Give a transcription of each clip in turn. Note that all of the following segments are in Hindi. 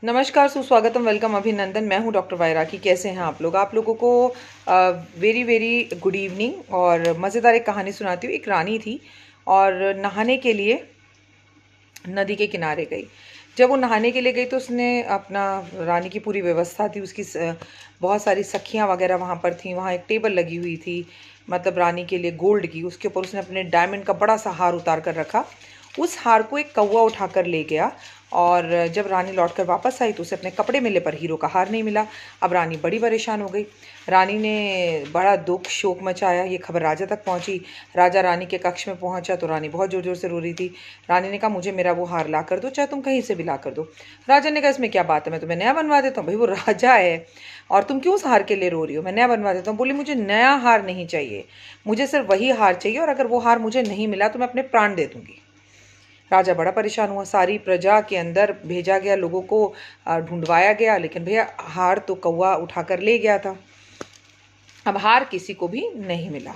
नमस्कार, सुस्वागतम, वेलकम, अभिनंदन। मैं हूं डॉक्टर वायराकी। कैसे हैं आप लोग? आप लोगों को वेरी वेरी गुड इवनिंग। और मज़ेदार एक कहानी सुनाती हूँ। एक रानी थी और नहाने के लिए नदी के किनारे गई। जब वो नहाने के लिए गई तो उसने अपना, रानी की पूरी व्यवस्था थी, उसकी बहुत सारी सखियाँ वगैरह वहाँ पर थीं। वहाँ एक टेबल लगी हुई थी, मतलब रानी के लिए गोल्ड की। उसके ऊपर उसने अपने डायमंड का बड़ा सा हार उतार कर रखा। उस हार को एक कौवा उठाकर ले गया और जब रानी लौटकर वापस आई तो उसे अपने कपड़े मिले पर हीरो का हार नहीं मिला। अब रानी बड़ी परेशान हो गई। रानी ने बड़ा दुख शोक मचाया। ये खबर राजा तक पहुंची। राजा रानी के कक्ष में पहुंचा तो रानी बहुत ज़ोर ज़ोर से रो रही थी। रानी ने कहा, मुझे मेरा वो हार ला कर दो, चाहे तुम कहीं से भी ला कर दो। राजा ने कहा, इसमें क्या बात है, मैं तुम्हें नया बनवा देता हूँ। भाई वो राजा है और तुम क्यों उस हार के लिए रो रही हो? मैं नया बनवा देता हूँ। बोली, मुझे नया हार नहीं चाहिए, मुझे सिर्फ वही हार चाहिए, और अगर वो हार मुझे नहीं मिला तो मैं अपने प्राण दे दूँगी। राजा बड़ा परेशान हुआ। सारी प्रजा के अंदर भेजा गया, लोगों को ढूंढवाया गया, लेकिन भैया हार तो कौवा उठाकर ले गया था। अब हार किसी को भी नहीं मिला।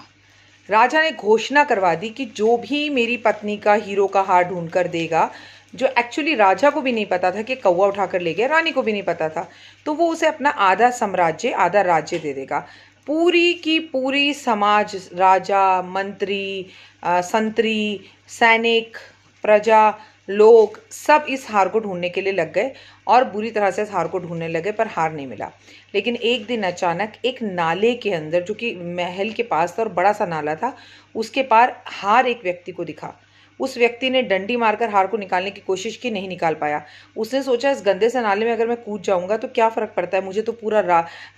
राजा ने घोषणा करवा दी कि जो भी मेरी पत्नी का हीरो का हार ढूंढ कर देगा, जो एक्चुअली राजा को भी नहीं पता था कि कौवा उठाकर ले गया, रानी को भी नहीं पता था, तो वो उसे अपना आधा साम्राज्य, आधा राज्य दे देगा। पूरी की पूरी समाज, राजा, मंत्री, संतरी, सैनिक, प्रजा, लोग सब इस हार को ढूंढने के लिए लग गए और बुरी तरह से इस हार को ढूंढने लगे, पर हार नहीं मिला। लेकिन एक दिन अचानक एक नाले के अंदर, जो कि महल के पास था और बड़ा सा नाला था, उसके पार हार एक व्यक्ति को दिखा। उस व्यक्ति ने डंडी मारकर हार को निकालने की कोशिश की, नहीं निकाल पाया। उसने सोचा, इस गंदे से नाले में अगर मैं कूद जाऊंगा तो क्या फ़र्क पड़ता है, मुझे तो पूरा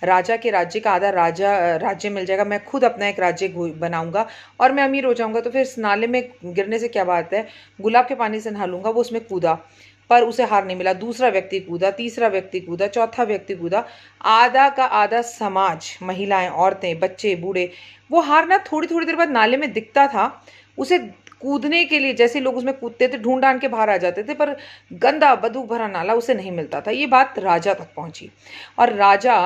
राजा के राज्य का आधा राज्य मिल जाएगा। मैं खुद अपना एक राज्य बनाऊंगा और मैं अमीर हो जाऊंगा, तो फिर इस नाले में गिरने से क्या बात है, गुलाब के पानी से नहा लूंगा। वो उसमें कूदा पर उसे हार नहीं मिला। दूसरा व्यक्ति कूदा, तीसरा व्यक्ति कूदा, चौथा व्यक्ति कूदा। आधा का आधा समाज, महिलाएं, औरतें, बच्चे, बूढ़े, वो हार ना थोड़ी थोड़ी देर बाद नाले में दिखता था। उसे कूदने के लिए, जैसे लोग उसमें कूदते थे, ढूंढ ढांड के बाहर आ जाते थे, पर गंदा बदबू भरा नाला उसे नहीं मिलता था। ये बात राजा तक पहुंची और राजा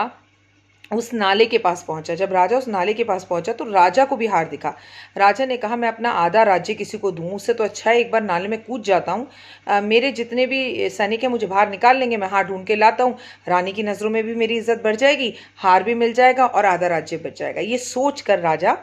उस नाले के पास पहुंचा। जब राजा उस नाले के पास पहुंचा तो राजा को भी हार दिखा। राजा ने कहा, मैं अपना आधा राज्य किसी को दूं, उससे तो अच्छा है एक बार नाले में कूद जाता हूँ। मेरे जितने भी सैनिक हैं मुझे बाहर निकाल लेंगे, मैं हार ढूंढ के लाता हूँ। रानी की नज़रों में भी मेरी इज्जत बढ़ जाएगी, हार भी मिल जाएगा और आधा राज्य बच जाएगा। ये सोच कर राजा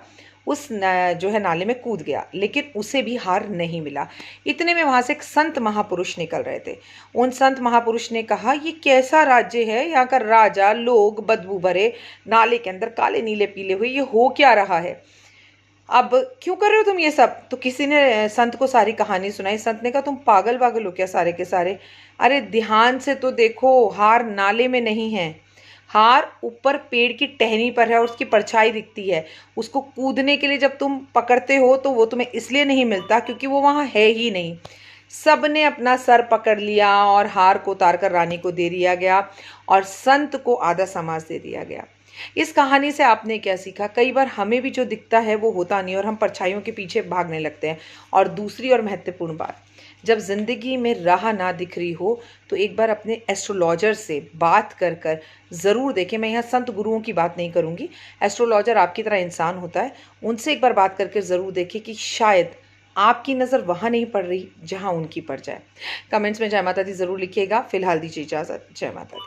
उस जो है नाले में कूद गया, लेकिन उसे भी हार नहीं मिला। इतने में वहां से एक संत महापुरुष निकल रहे थे। उन संत महापुरुष ने कहा, ये कैसा राज्य है, यहाँ का राजा, लोग बदबू भरे, नाले के अंदर काले नीले पीले हुए, ये हो क्या रहा है? अब क्यों कर रहे हो तुम ये सब? तो किसी ने संत को सारी कहानी सुनाई। संत ने कहा, तुम पागल वागल हो क्या सारे के सारे? अरे ध्यान से तो देखो, हार नाले में नहीं है, हार ऊपर पेड़ की टहनी पर है और उसकी परछाई दिखती है। उसको कूदने के लिए जब तुम पकड़ते हो तो वो तुम्हें इसलिए नहीं मिलता क्योंकि वो वहाँ है ही नहीं। सब ने अपना सर पकड़ लिया और हार को उतार कर रानी को दे दिया गया और संत को आधा समाज दे दिया गया। इस कहानी से आपने क्या सीखा? कई बार हमें भी जो दिखता है वो होता नहीं और हम परछाइयों के पीछे भागने लगते हैं। और दूसरी और महत्वपूर्ण बात, जब ज़िंदगी में राह ना दिख रही हो तो एक बार अपने एस्ट्रोलॉजर से बात कर कर ज़रूर देखें। मैं यहाँ संत गुरुओं की बात नहीं करूँगी, एस्ट्रोलॉजर आपकी तरह इंसान होता है, उनसे एक बार बात करके ज़रूर देखें कि शायद आपकी नज़र वहाँ नहीं पड़ रही जहाँ उनकी पड़ जाए। कमेंट्स में जय माता दी ज़रूर लिखिएगा। फिलहाल दीजिए इजाज़त। जय माता दी।